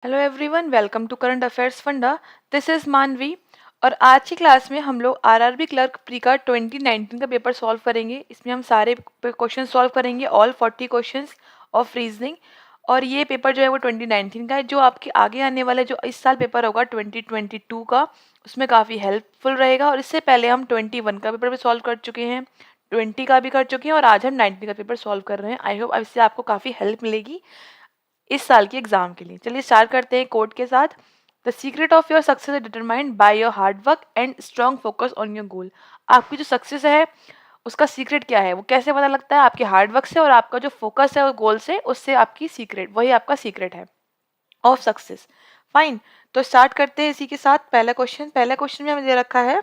Hello everyone, welcome to current affairs funda. This is Manvi. और आज की क्लास में हम लोग आरआरबी क्लर्क प्री का 2019 का पेपर सॉल्व करेंगे। इसमें हम सारे क्वेश्चन सॉल्व करेंगे, ऑल 40 क्वेश्चंस ऑफ रीजनिंग। और ये पेपर जो है वो 2019 का है। जो आपके आगे आने वाले जो इस साल पेपर होगा 2022 का, उसमें काफ़ी हेल्पफुल रहेगा। और इससे पहले हम 21 का पेपर भी सॉल्व कर चुके हैं, 20 का भी कर चुके हैं और आज हम 19 का पेपर सॉल्व कर रहे हैं। आई होप इससे आपको काफ़ी हेल्प मिलेगी इस साल के एग्जाम के लिए। चलिए स्टार्ट करते हैं कोड के साथ। The secret of your success is determined by your hard work and strong focus on your goal. आपकी जो सक्सेस है उसका सीक्रेट क्या है, वो कैसे पता लगता है? आपके हार्ड वर्क से और आपका जो फोकस है वो गोल से, उससे आपकी सीक्रेट, वही आपका सीक्रेट है ऑफ सक्सेस। फाइन, तो स्टार्ट करते हैं इसी के साथ। पहला क्वेश्चन में हमें दे रखा है,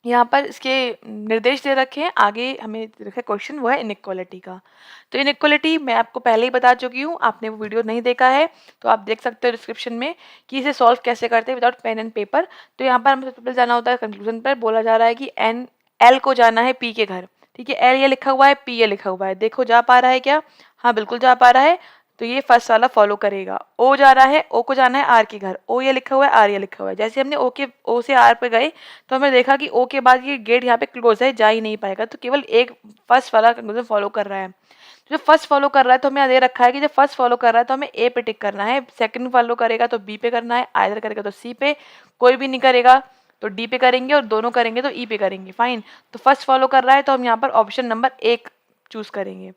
यहाँ पर इसके निर्देश दे रखे हैं। आगे हमें दे रखा है क्वेश्चन, वो है इनइक्वालिटी का। तो इनइक्वालिटी मैं आपको पहले ही बता चुकी हूँ, आपने वो वीडियो नहीं देखा है तो आप देख सकते हो डिस्क्रिप्शन में कि इसे सॉल्व कैसे करते हैं विदाउट पेन एंड पेपर। तो यहाँ पर हमें सबसे पहले जाना होता है कंक्लूजन पर। बोला जा रहा है कि एन एल को जाना है पी के घर। ठीक है, एल ये लिखा हुआ है, पी ये लिखा हुआ है। देखो जा पा रहा है क्या? हाँ बिल्कुल जा पा रहा है। तो ये फर्स्ट वाला फॉलो करेगा। ओ जा रहा है, ओ को जाना है आर के घर। ओ ये लिखा हुआ है, आर ये लिखा हुआ है। जैसे हमने ओ से आर पे गए तो हमने देखा कि ओ के बाद ये गेट यहाँ पे क्लोज है, जा ही नहीं पाएगा। तो केवल एक फर्स्ट वाला कंक्लूजन फॉलो कर रहा है। जो फर्स्ट फॉलो कर रहा है तो हमें दे रखा है कि जब फर्स्ट फॉलो कर रहा है तो हमें ए पे टिक करना है, सेकंड फॉलो करेगा तो बी पे करना है, आइदर करेगा तो सी पे, कोई भी नहीं करेगा तो डी पे करेंगे और दोनों करेंगे तो ई पे करेंगे। फाइन, तो फर्स्ट फॉलो कर रहा है तो हम यहाँ पर ऑप्शन नंबर 1 चूज करेंगे।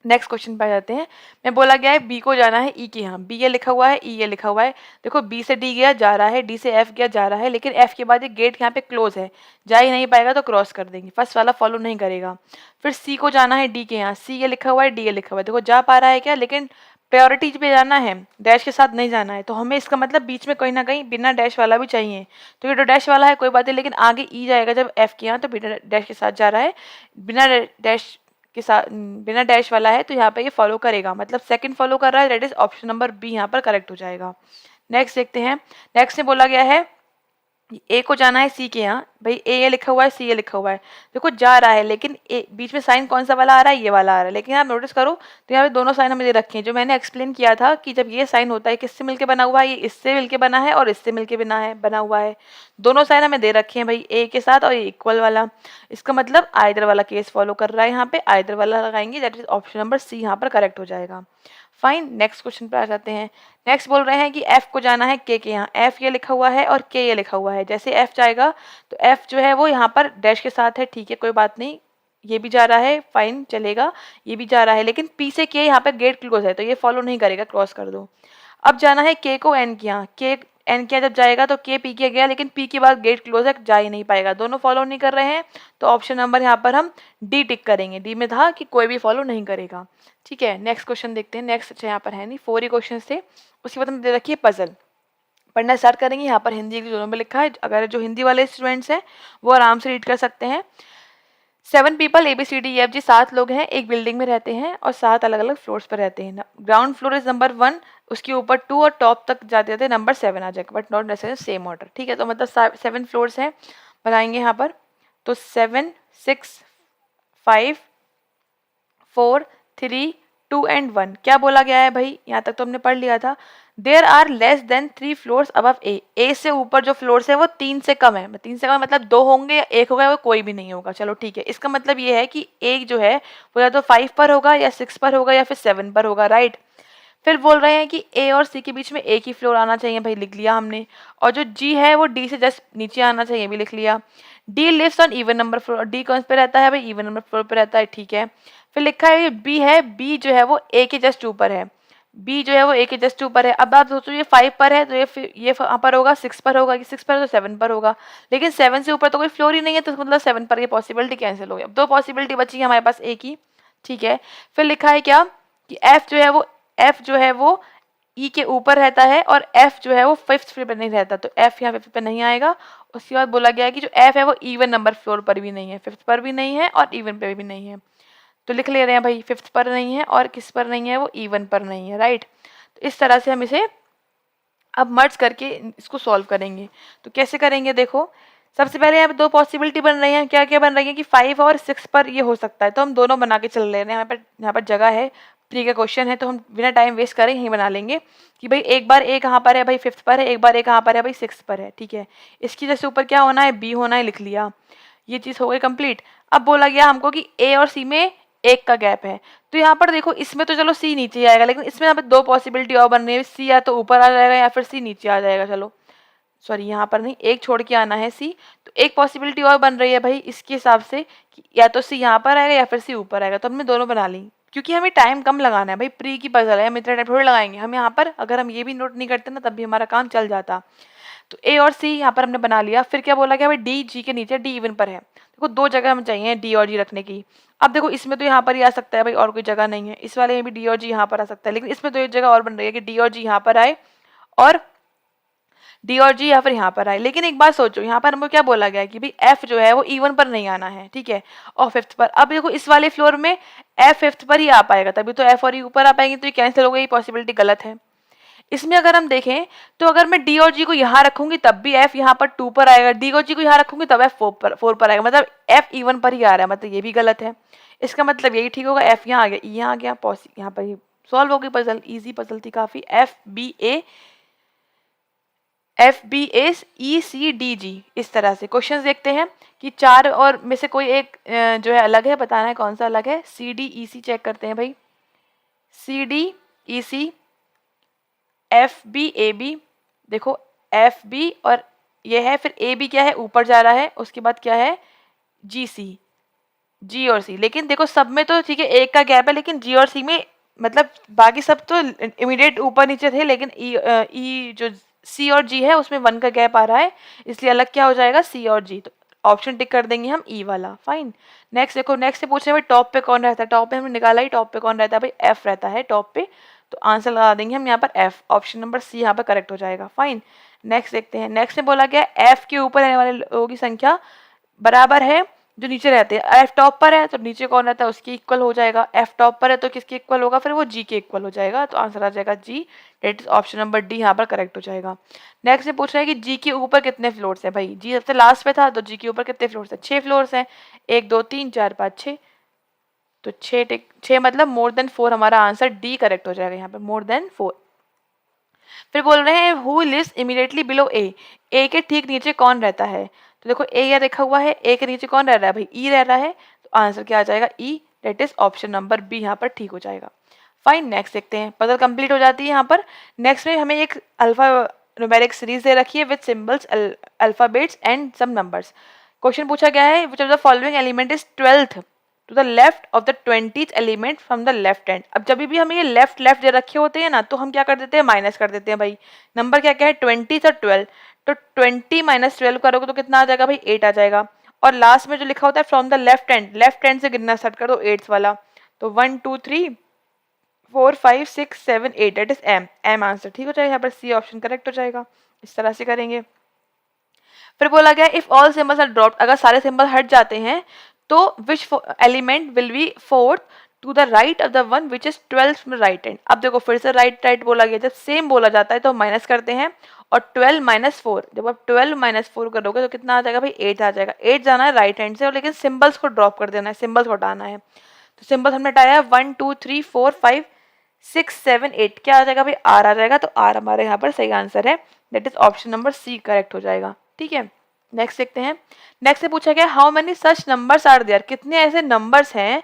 नेक्स्ट क्वेश्चन पे आ जाते हैं। मैं बोला गया है बी को जाना है ई के यहाँ। बी ये लिखा हुआ है, ई ये लिखा हुआ है। देखो बी से डी गया, जा रहा है, डी से एफ गया, जा रहा है, लेकिन एफ के बाद ये गेट यहाँ पे क्लोज है, जा ही नहीं पाएगा तो क्रॉस कर देंगे, फर्स्ट वाला फॉलो नहीं करेगा। फिर सी को जाना है डी के यहाँ। सी ये लिखा हुआ है, डी ये लिखा हुआ है। देखो जा पा रहा है क्या, लेकिन प्रायोरिटी पे जाना है, डैश के साथ नहीं जाना है। तो हमें इसका मतलब बीच में कहीं ना कहीं बिना डैश वाला भी चाहिए। तो ये तो डैश वाला है, कोई बात नहीं, लेकिन आगे ई जाएगा जब एफ के यहाँ, तो बिना डैश के साथ जा रहा है। बिना डैश के साथ, बिना डैश वाला है तो यहाँ पे ये फॉलो करेगा, मतलब सेकंड फॉलो कर रहा है। That is option number B यहाँ पर करेक्ट हो जाएगा। नेक्स्ट देखते हैं। नेक्स्ट में बोला गया है ए को जाना है सी के यहाँ। भाई ए ये लिखा हुआ है, सी ये लिखा हुआ है। देखो जा रहा है, लेकिन ए बीच में साइन कौन सा वाला आ रहा है? ये वाला आ रहा है। लेकिन आप नोटिस करो तो यहाँ पे दोनों साइन हमें दे रखे हैं। जो मैंने एक्सप्लेन किया था कि जब ये साइन होता है किससे मिलके बना हुआ है, ये इससे मिलके बना है और इससे मिलके बना हुआ है। दोनों साइन हमें दे रखे हैं भाई, ए के साथ और इक्वल वाला। इसका मतलब आइदर वाला केस फॉलो कर रहा है। यहाँ पे आइदर वाला लगाएंगे, that is option number C यहाँ पर करेक्ट हो जाएगा। फाइन, नेक्स्ट क्वेश्चन पे आ जाते हैं। नेक्स्ट बोल रहे हैं कि एफ को जाना है के यहाँ। एफ ये लिखा हुआ है और के ये लिखा हुआ है। जैसे एफ जाएगा तो एफ जो है वो यहाँ पर डैश के साथ है, ठीक है कोई बात नहीं। ये भी जा रहा है, फाइन चलेगा, ये भी जा रहा है, लेकिन पी से के यहाँ पे गेट क्लोज है तो ये फॉलो नहीं करेगा, क्रॉस कर दो। अब जाना है के को एन के यहाँ। के एन के जब जाएगा तो के पी के गया, लेकिन पी के बाद गेट क्लोज है, जा ही नहीं पाएगा। दोनों फॉलो नहीं कर रहे हैं तो ऑप्शन नंबर यहाँ पर हम डी टिक करेंगे। डी में था कि कोई भी फॉलो नहीं करेगा। ठीक है, नेक्स्ट क्वेश्चन देखते हैं। नेक्स्ट अच्छा यहाँ पर है नहीं, 4 ही क्वेश्चन थे। उसके बाद हम दे रखिए पजल। पढ़ना स्टार्ट करेंगे। यहाँ पर हिंदी इंग्लिश दोनों में लिखा है, अगर जो हिंदी वाले स्टूडेंट्स हैं वो आराम से रीड कर सकते हैं। 7 पीपल ABCDEFG, 7 लोग हैं, एक बिल्डिंग में रहते हैं और 7 अलग अलग फ्लोर्स पर रहते हैं। ग्राउंड फ्लोर इज नंबर 1, उसके ऊपर 2 और टॉप तक जाते जाते नंबर 7 आ जाएगा, but not necessary same order. ठीक है, तो मतलब 7 फ्लोर्स हैं, बनाएंगे यहाँ पर। तो 7 6 5 4 3 2 एंड 1। क्या बोला गया है भाई? यहाँ तक तो हमने पढ़ लिया था। There are less than 3 floors above A. A से ऊपर जो फ्लोर्स है वो 3 से कम है। 3 से कम मतलब 2 होंगे या 1 होगा, वो कोई भी नहीं होगा। चलो ठीक है, इसका मतलब ये है कि एक जो है वो या तो 5 पर होगा या 6 पर होगा या फिर 7 पर होगा, राइट। फिर बोल रहे हैं कि ए और सी के बीच में एक ही फ्लोर आना चाहिए, भाई लिख लिया हमने। और जो जी है वो डी से जस्ट नीचे आना चाहिए, भी लिख लिया। D lives on even number floor. D कौन पे रहता है भाई? इवन नंबर फ्लोर पे रहता है, ठीक है। फिर लिखा है बी है, बी जो है वो ए के जस्ट ऊपर है। बी जो है वो ए के जस्ट ऊपर है। अब आप सोचो ये 5 पर है तो ये यहाँ पर होगा, 6 पर होगा, कि 6 पर है तो 7 पर होगा, लेकिन 7 से ऊपर तो कोई फ्लोर ही नहीं है, तो मतलब 7 पर ये पॉसिबिलिटी कैंसिल हो गई। अब 2 पॉसिबिलिटी बची है हमारे पास एक ही, ठीक है। फिर लिखा है क्या कि एफ जो है वो ई के ऊपर रहता है और एफ जो है वो 5th फ्लोर पर नहीं रहता, तो एफ यहाँ 5th पर नहीं आएगा। उसके बाद बोला गया है कि जो एफ है वो इवन नंबर फ्लोर पर भी नहीं है, 5th पर भी नहीं है और इवन पर भी नहीं है। तो लिख ले रहे हैं भाई 5th पर नहीं है और किस पर नहीं है? वो इवन पर नहीं है, राइट। तो इस तरह से हम इसे अब मर्ज करके इसको सॉल्व करेंगे। तो कैसे करेंगे? देखो सबसे पहले यहाँ पे 2 पॉसिबिलिटी बन रही हैं। क्या क्या बन रही है कि 5 और 6 पर ये हो सकता है, तो हम दोनों बना के चल रहे हैं। यहाँ पर जगह है, प्री का क्वेश्चन है तो हम बिना टाइम वेस्ट करें यहीं बना लेंगे कि भाई एक बार ए कहाँ पर है भाई 5th पर है, एक बार ए कहाँ पर है भाई 6th पर है। ठीक है, इसकी जैसे ऊपर क्या होना है बी होना है, लिख लिया, ये चीज़ हो गई कंप्लीट। अब बोला गया हमको कि ए और सी में 1 का गैप है, तो यहाँ पर देखो इसमें तो चलो सी नीचे आएगा, लेकिन इसमें यहाँ पे 2 पॉसिबिलिटी और बन रही है, सी या तो ऊपर आ जाएगा या फिर सी नीचे आ जाएगा। चलो सॉरी यहाँ पर नहीं, एक छोड़ के आना है सी, तो एक पॉसिबिलिटी और बन रही है भाई इसके हिसाब से कि या तो सी यहाँ पर आएगा या फिर सी ऊपर आएगा, तो हमने दोनों बना ली क्योंकि हमें टाइम कम लगाना है भाई, प्री की पजल है, हम इतना टाइम थोड़ी लगाएंगे। हम यहाँ पर अगर हम ये भी नोट नहीं करते ना तब भी हमारा काम चल जाता। तो ए और सी यहाँ पर हमने बना लिया। फिर क्या बोला गया भाई डी जी के नीचे, डी इवन पर है, देखो 2 जगह हमें चाहिए डी और जी रखने की। अब देखो इसमें तो यहाँ पर ही आ सकता है भाई, और कोई जगह नहीं है, इस वाले में भी डी और जी यहाँ पर आ सकता है, लेकिन इसमें तो एक जगह और बन रही है कि डी और जी यहाँ पर आए और डी और जी या फिर यहाँ पर आए। लेकिन एक बात सोचो, यहाँ पर हमको क्या बोला गया है कि भाई एफ जो है वो इवन पर नहीं आना है, ठीक है, और 5th पर। अब देखो इस वाले फ्लोर में एफ 5th पर ही आ पाएगा, तभी तो एफ और ई ऊपर आ पाएंगे, तो ये कैंसिल हो गई, पॉसिबिलिटी गलत है। इसमें अगर हम देखें तो अगर मैं डी और जी को यहाँ रखूंगी तब भी एफ यहाँ पर 2 पर आएगा, डी और जी को यहाँ रखूंगी तब एफ 4 पर आएगा, मतलब एफ इवन पर ही आ रहा है, मतलब ये भी गलत है। इसका मतलब यही ठीक होगा, एफ यहाँ आ गया, ई यहाँ आ गया, यहाँ पर ही सॉल्व हो गई पजल, इजी पजल थी काफी। FBA ECDG, इस तरह से क्वेश्चंस देखते हैं कि 4 और में से कोई एक जो है अलग है, बताना है कौन सा अलग है। CDEC चेक करते हैं भाई, CDEC FBAB, देखो FB और ये है, फिर AB क्या है ऊपर जा रहा है, उसके बाद क्या है GC, G और C। लेकिन देखो सब में तो ठीक है 1 का गैप है, लेकिन G और C में मतलब बाकी सब तो इमीडिएट ऊपर नीचे थे, लेकिन E जो C और G है उसमें 1 का गैप आ रहा है, इसलिए अलग क्या हो जाएगा C और G, तो ऑप्शन टिक कर देंगे हम E वाला। फाइन, नेक्स्ट देखो, नेक्स्ट से पूछ रहे हैं टॉप पे कौन रहता है, टॉप पे हमने निकाला ही, टॉप पे कौन रहता है भाई F रहता है टॉप पे, तो आंसर लगा देंगे हम यहाँ पर F, ऑप्शन नंबर C यहाँ पर करेक्ट हो जाएगा। फाइन, नेक्स्ट देखते हैं, नेक्स्ट में बोला गया F के ऊपर रहने वाले लोगों की संख्या बराबर है जो नीचे रहते हैं। एफ टॉप पर है तो नीचे कौन रहता है उसकी इक्वल हो जाएगा, एफ टॉप पर है तो किसके इक्वल होगा, फिर वो जी के इक्वल हो जाएगा, तो आंसर आ जाएगा G, that is option number D यहाँ पर करेक्ट हो जाएगा। नेक्स्ट से पूछ रहा है कि जी के ऊपर कितने फ्लोर्स हैं, भाई जी सबसे लास्ट पे था तो जी के ऊपर कितने फ्लोर्स हैं, 6 फ्लोर्स हैं, 1 2 3 4 5 6, तो 6 मतलब मोर देन 4, हमारा आंसर डी करेक्ट हो जाएगा यहाँ पर, मोर देन 4। फिर बोल रहे हैं हु लिव्स इमीडिएटली बिलो ए के ठीक नीचे कौन रहता है, तो देखो ए यहाँ लिखा हुआ है, ए के नीचे कौन रह रहा है भाई ई रह रहा है, तो आंसर क्या आ जाएगा E, that is option number B यहाँ पर ठीक हो जाएगा। फाइन, नेक्स्ट देखते हैं, पजल कंप्लीट हो जाती है यहाँ पर। नेक्स्ट में हमें एक अल्फा न्यूमेरिक सीरीज दे रखी है with symbols, alphabets and some numbers. Question पूछा गया है which of the following element is 12th to the left of the 20th element from the left hand. अब जब भी हमें ये लेफ्ट दे रखे होते हैं ना, तो हम क्या कर देते हैं माइनस कर देते हैं भाई, नंबर क्या क्या है 20 और 12, तो 20 माइनस 12 करोगे तो कितना आ जाएगा भाई 8 आ जाएगा, और लास्ट में जो लिखा होता है फ्रॉम द लेफ्ट हैंड से गिनना स्टार्ट कर दो 8 वाला, तो 1 2 3 4 5 6 7 8, डेट इज एम आंसर ठीक हो जाएगा, यहाँ पर सी ऑप्शन करेक्ट हो जाएगा। इस तरह से करेंगे। फिर बोला गया if all symbols are dropped, अगर सारे सिंबल हट जाते हैं तो which element will be fourth to the right of the one which is 12th from the right hand. अब देखो फिर से राइट बोला गया, जब सेम बोला जाता है तो माइनस करते हैं, और 12 माइनस 4, जब आप 12 माइनस 4 करोगे तो कितना आ जाएगा भाई 8 आ जाएगा, 8 जाना है राइट हैंड से, और लेकिन सिंबल्स को ड्रॉप कर देना है, सिंबल्स को हटाना है, तो सिंबल्स हमने हटाया 1 2 3 4 5 6 7 8, क्या आ जाएगा भाई आर आ जाएगा, तो आर हमारे यहाँ पर सही आंसर है, that is option number C correct हो जाएगा। ठीक है, नेक्स्ट देखते हैं। नेक्स्ट से पूछा गया how many such numbers are there, कितने ऐसे नंबर्स हैं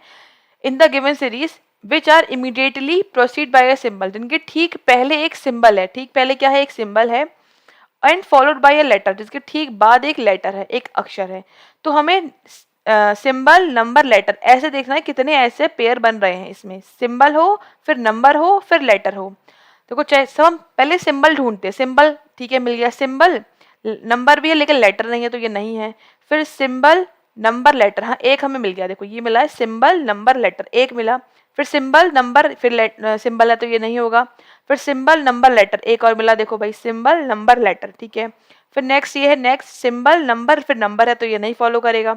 in the given series which are immediately proceed by a symbol, जिनके ठीक पहले एक सिंबल है, ठीक पहले क्या है एक सिंबल है, and followed by a letter, जिसके ठीक बाद एक लेटर है, एक अक्षर है। तो हमें सिंबल नंबर लेटर ऐसे देखना है कितने ऐसे पेयर बन रहे हैं, इसमें सिंबल हो फिर नंबर हो फिर लेटर हो। देखो चाहे सब हम पहले सिंबल ढूंढते हैं, सिंबल ठीक है मिल गया, सिंबल नंबर भी है लेकिन लेटर नहीं है तो ये नहीं है, फिर सिंबल नंबर लेटर, हाँ एक हमें मिल गया, देखो ये मिला है सिंबल नंबर लेटर एक मिला, फिर सिंबल नंबर फिर सिंबल है तो ये नहीं होगा, फिर सिंबल नंबर लेटर एक और मिला, देखो भाई सिंबल नंबर लेटर ठीक है। फिर नेक्स्ट ये है, नेक्स्ट सिंबल नंबर फिर नंबर है तो ये नहीं फॉलो करेगा,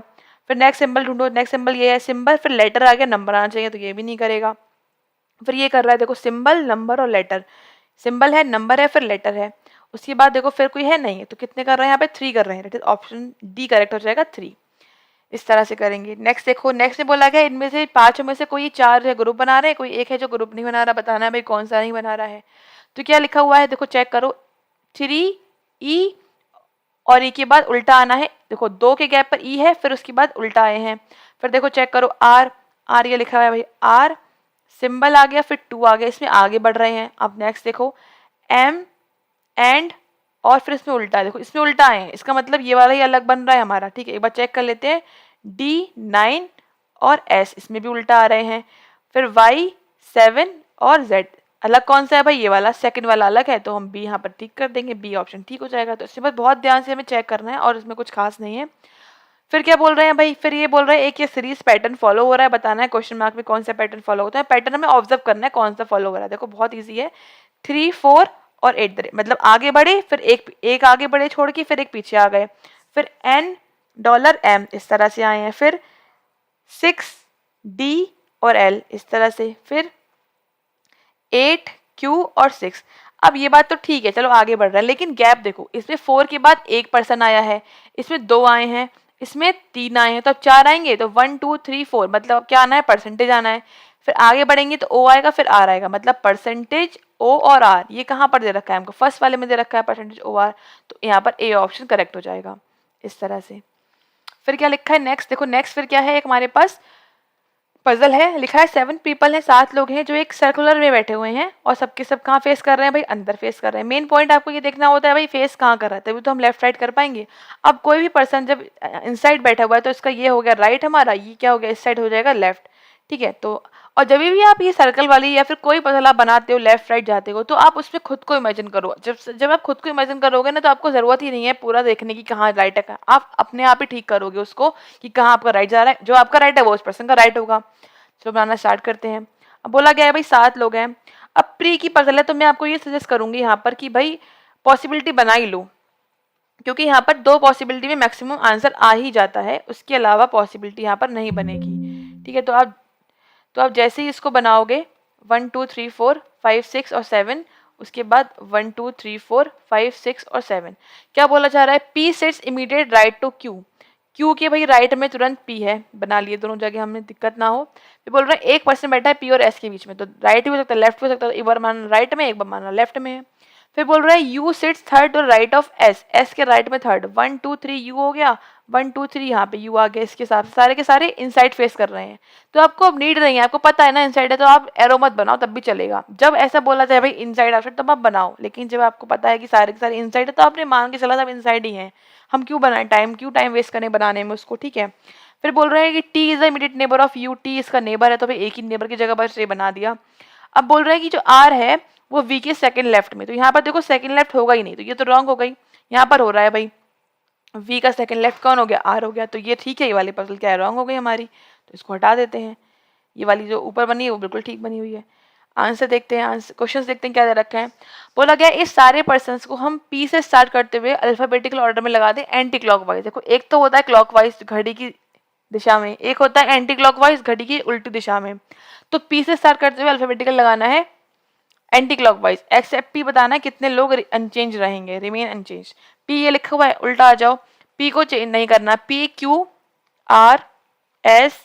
फिर नेक्स्ट सिंबल ढूंढो, नेक्स्ट सिंबल ये है सिंबल फिर लेटर आ गया नंबर आना चाहिए तो ये भी नहीं करेगा, फिर ये कर रहा है देखो सिंबल नंबर और लेटर, सिंबल है नंबर है फिर लेटर है, उसके बाद देखो फिर कोई है नहीं है तो कितने कर रहे हैं यहाँ पे 3 कर रहे हैं, ऑप्शन डी करेक्ट हो जाएगा 3। इस तरह से करेंगे। नेक्स्ट देखो, नेक्स्ट में बोला गया इनमें से पांचों में से कोई चार है ग्रुप बना रहे हैं, कोई एक है जो ग्रुप नहीं बना रहा, बताना है भाई कौन सा नहीं बना रहा है। तो क्या लिखा हुआ है देखो, चेक करो, 3E और ई के बाद उल्टा आना है। देखो 2 के गैप पर ई है, फिर उसके बाद उल्टा आए हैं। फिर देखो चेक करो, आर, आर ये लिखा हुआ है भाई, आर सिंबल आ गया, फिर 2 आ गया, इसमें आगे बढ़ रहे हैं। अब नेक्स्ट देखो, एम एंड और फिर इसमें उल्टा है। देखो इसमें उल्टा आए हैं, इसका मतलब ये वाला ही अलग बन रहा है हमारा। ठीक है, एक बार चेक कर लेते हैं। D9 और S इसमें भी उल्टा आ रहे हैं। फिर Y7 और Z अलग कौन सा है भाई, ये वाला सेकंड वाला अलग है, तो हम बी यहाँ पर ठीक कर देंगे, बी ऑप्शन ठीक हो जाएगा। तो इसके बाद बहुत ध्यान से हमें चेक करना है और इसमें कुछ खास नहीं है। फिर क्या बोल रहे हैं भाई, फिर ये बोल रहे हैं एक ये सीरीज पैटर्न फॉलो हो रहा है, बताना है क्वेश्चन मार्क में कौन सा पैटर्न फॉलो होता है। पैटर्न हमें ऑब्जर्व करना है कौन सा फॉलो हो रहा है। देखो बहुत ईजी है, 3 4 और 8 मतलब आगे बढ़े, फिर एक आगे बढ़े छोड़ के, फिर एक पीछे आ गए, फिर $M इस तरह से आए हैं, फिर 6D और L इस तरह से, फिर 8Q और 6। अब ये बात तो ठीक है, चलो आगे बढ़ रहा है, लेकिन गैप देखो, इसमें 4 के बाद एक पर्सन आया है, इसमें 2 आए हैं, इसमें 3 आए हैं, तो अब 4 आएंगे, तो 1 2 3 4 मतलब अब क्या आना है, परसेंटेज आना है। फिर आगे बढ़ेंगे तो O आएगा, फिर R आएगा, मतलब परसेंटेज O और R। ये कहाँ पर दे रखा है हमको, फर्स्ट वाले में दे रखा है परसेंटेज OR, तो यहाँ पर A ऑप्शन करेक्ट हो जाएगा इस तरह से। फिर क्या लिखा है नेक्स्ट, देखो नेक्स्ट फिर क्या है, एक हमारे पास पजल है, लिखा है 7 पीपल हैं, 7 लोग हैं जो एक सर्कुलर में बैठे हुए हैं और सबके सब कहाँ फेस कर रहे हैं भाई, अंदर फेस कर रहे हैं। मेन पॉइंट आपको ये देखना होता है भाई फेस कहाँ कर रहा है, तभी तो हम लेफ्ट राइट कर पाएंगे। अब कोई भी पर्सन जब इनसाइड बैठा हुआ है तो इसका ये हो गया राइट हमारा, ये क्या हो गया इस साइड हो जाएगा लेफ्ट। ठीक है, तो और जब भी आप ये सर्कल वाली या फिर कोई पजल आप बनाते हो लेफ्ट राइट जाते हो, तो आप उसमें खुद को इमेजिन करो। जब आप खुद को इमेजिन करोगे ना, तो आपको जरूरत ही नहीं है पूरा देखने की कहाँ राइट है, आप अपने आप ही ठीक करोगे उसको कि कहाँ आपका राइट जा रहा है। जो आपका राइट है वो उस पर्सन का राइट होगा। चलो बनाना स्टार्ट करते हैं। अब बोला गया है भाई 7 लोग हैं। अब प्री की पजल है, तो मैं आपको ये सजेस्ट करूंगी यहाँ पर कि भाई पॉसिबिलिटी बना ही लो, क्योंकि यहाँ पर 2 पॉसिबिलिटी में मैक्सिमम आंसर आ ही जाता है, उसके अलावा पॉसिबिलिटी यहाँ पर नहीं बनेगी। ठीक है, तो आप जैसे ही इसको बनाओगे 1 2 3 4 5 6 और 7, उसके बाद 1 2 3 4 5 6 और 7, क्या बोला जा रहा है, P sits immediate right to Q। Q के भाई राइट में तुरंत P है, बना लिए दोनों जगह, हमें दिक्कत ना हो। तो बोल रहे हैं एक पर्सन बैठा है P और S के बीच में, तो राइट भी हो सकता है लेफ्ट भी हो सकता है, एक बार मानना राइट में एक बार मानना लेफ्ट में है। फिर बोल रहा है यू सिट्स थर्ड और राइट ऑफ एस, एस के राइट में थर्ड, 1 2 3 यू हो गया, 1 2 3 यहाँ पे यू आ गया। इसके साथ सारे के सारे इनसाइड फेस कर रहे हैं, तो आपको अब नीड नहीं है, आपको पता है ना इनसाइड है, तो आप एरो मत बनाओ तब भी चलेगा। जब ऐसा बोला जाए भाई इनसाइड आउटसाइड तब आप बनाओ, लेकिन जब आपको पता है कि सारे के सारे इनसाइड है, तो आपने मान के चला सब इनसाइड ही है, हम क्यों बनाए, क्यों टाइम वेस्ट करें बनाने में उसको। ठीक है, फिर बोल रहे हैं कि T is the immediate neighbour of you, T इसका नेबर है, तो भाई एक ही नेबर की जगह पर ये बना दिया। अब बोल रहे हैं कि जो आर है वो वी के सेकंड लेफ्ट में, तो यहाँ पर देखो सेकंड लेफ्ट होगा ही नहीं, तो ये तो रॉन्ग हो गई। यहाँ पर हो रहा है भाई वी का सेकंड लेफ्ट कौन हो गया, आर हो गया, तो ये ठीक है, ये वाली पजल क्या है रॉन्ग हो गई हमारी, तो इसको हटा देते हैं। ये वाली जो ऊपर बनी है वो बिल्कुल ठीक बनी हुई है। आंसर देखते हैं, आंसर क्वेश्चन देखते हैं क्या दे रखा है। बोला गया इस सारे पर्सन्स को हम पी से स्टार्ट करते हुए अल्फाबेटिकल ऑर्डर में लगा दें एंटी क्लॉकवाइज। देखो एक तो होता है क्लॉकवाइज घड़ी की दिशा में, एक होता है एंटी क्लॉकवाइज घड़ी की उल्टी दिशा में। तो पी से स्टार्ट करते हुए अल्फाबेटिकल लगाना है एंटी क्लॉकवाइज, एक्सेप्ट पी बताना है कितने लोग अनचेंज रहेंगे, रिमेन अनचेंज। पी ये लिखा हुआ है उल्टा आ जाओ, पी को चेंज नहीं करना, P Q R S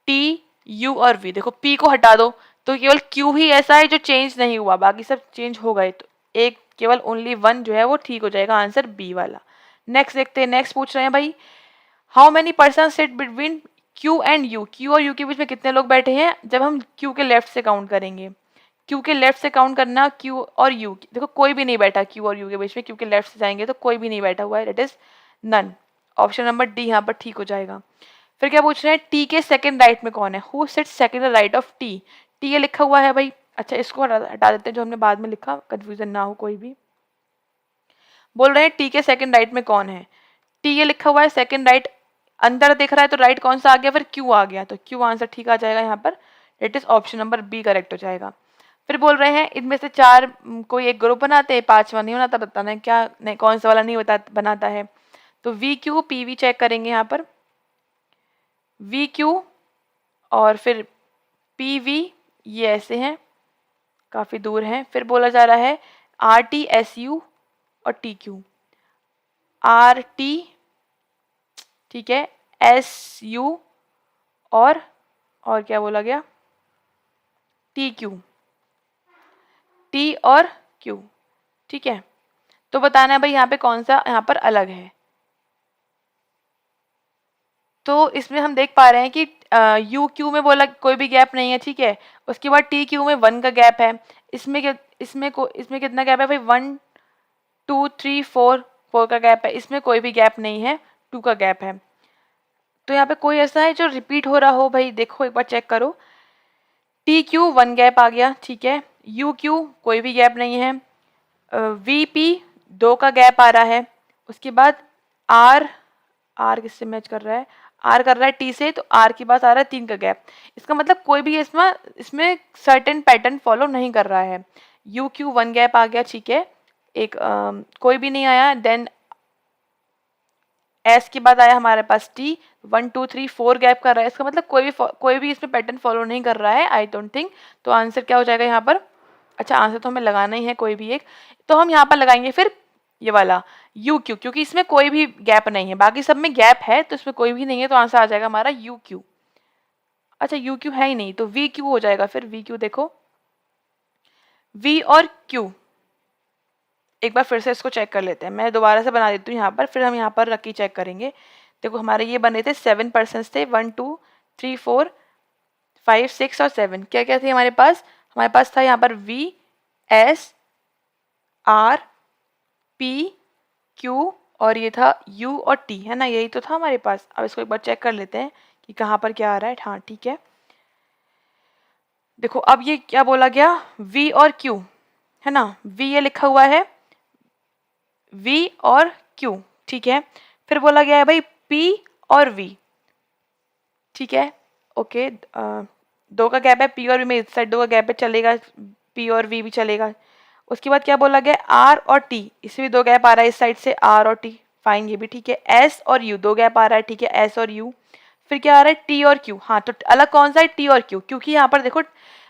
T U और वी। देखो पी को हटा दो तो केवल क्यू ही ऐसा है जो चेंज नहीं हुआ, बाकी सब चेंज हो गए, तो एक केवल ओनली 1 जो है वो ठीक हो जाएगा, आंसर बी वाला। नेक्स्ट देखते हैं, नेक्स्ट पूछ रहे हैं भाई how many person sit between Q and you, Q और यू के बीच में कितने लोग बैठे हैं, जब हम क्यू के लेफ्ट से काउंट करेंगे। क्यू के लेफ्ट से काउंट करना, क्यू और यू, देखो कोई भी नहीं बैठा क्यू और यू के बीच में, क्यू के लेफ्ट से जाएंगे तो कोई भी नहीं बैठा हुआ है, that is none. Option number D यहाँ पर ठीक हो जाएगा। फिर क्या पूछ रहे हैं टी के सेकंड राइट में कौन है, who sits second right of T, T ये लिखा हुआ है भाई, अच्छा इसको हटा देते हैं जो हमने बाद में लिखा, कंफ्यूजन ना हो कोई भी। बोल रहे हैं टी के सेकंड राइट में कौन है, टी ये लिखा हुआ है सेकंड राइट, अंदर दिख रहा है तो राइट कौन सा आ गया, फिर क्यू आ गया, तो क्यू आंसर ठीक आ जाएगा यहाँ पर, that is option number B correct हो जाएगा। फिर बोल रहे हैं इनमें से 4 कोई एक ग्रुप बनाते हैं, 5वां नहीं बनाता, बताना है क्या नहीं, कौन सा वाला नहीं बनाता है। तो V Q P V check करेंगे यहाँ पर, वी क्यू और फिर पी वी ये ऐसे हैं, काफ़ी दूर हैं। फिर बोला जा रहा है आर टी एस यू और टी क्यू, आर टी ठीक है SU और क्या बोला गया, TQ, T और Q, ठीक है। तो बताना है भाई यहाँ पे कौन सा यहाँ पर अलग है। तो इसमें हम देख पा रहे हैं कि UQ में बोला कोई भी गैप नहीं है, ठीक है। उसके बाद TQ में 1 का गैप है। इसमें कितना गैप है भाई, 1 2 3 4 का गैप है। इसमें कोई भी गैप नहीं है, 2 का गैप है। तो यहाँ पे कोई ऐसा है जो रिपीट हो रहा हो भाई, देखो एक बार चेक करो। TQ 1 गैप आ गया, ठीक है। UQ कोई भी गैप नहीं है। VP 2 का गैप आ रहा है। उसके बाद R किससे मैच कर रहा है, R कर रहा है T से, तो R के पास आ रहा है 3 का गैप। इसका मतलब कोई भी इसमें सर्टेन पैटर्न फॉलो नहीं कर रहा है। UQ 1 गैप आ गया, ठीक है। एक कोई भी नहीं आया। देन S के बाद आया हमारे पास T, 1 2 3 4 गैप कर रहा है। इसका मतलब कोई भी इसमें पैटर्न फॉलो नहीं कर रहा है, आई डोंट थिंक। तो आंसर क्या हो जाएगा यहाँ पर, अच्छा आंसर तो हमें लगाना ही है कोई भी एक, तो हम यहाँ पर लगाएंगे फिर ये वाला UQ, क्योंकि इसमें कोई भी गैप नहीं है। बाकी सब में गैप है, तो इसमें कोई भी नहीं है, तो आंसर आ जाएगा हमारा UQ। अच्छा UQ है ही नहीं, तो VQ हो जाएगा फिर। VQ देखो, V और Q एक बार फिर से इसको चेक कर लेते हैं। मैं दोबारा से बना देती हूँ यहाँ पर, फिर हम यहाँ पर रख के चेक करेंगे। देखो हमारे ये बने थे 7% थे, 1 2 3 4 5 6 और 7। क्या क्या थे हमारे पास था यहाँ पर VS R P Q और ये था U और T, है ना, यही तो था हमारे पास। अब इसको एक बार चेक कर लेते हैं कि कहाँ पर क्या आ रहा है। हाँ ठीक है, देखो अब ये क्या बोला गया, V और Q, है ना, V ये लिखा हुआ है, V और Q, ठीक है। फिर बोला गया है भाई P और V, ठीक है, ओके। 2 का गैप है P और V में, इस साइड 2 का गैप है, चलेगा, P और V भी चलेगा। उसके बाद क्या बोला गया, R और T, इसमें भी 2 गैप आ रहा है इस साइड से, R और T, फाइन, ये भी ठीक है। S और U 2 गैप आ रहा है, ठीक है, S और U। फिर क्या आ रहा है, T और Q। हाँ तो अलग कौन सा है, T और Q, क्योंकि यहाँ पर देखो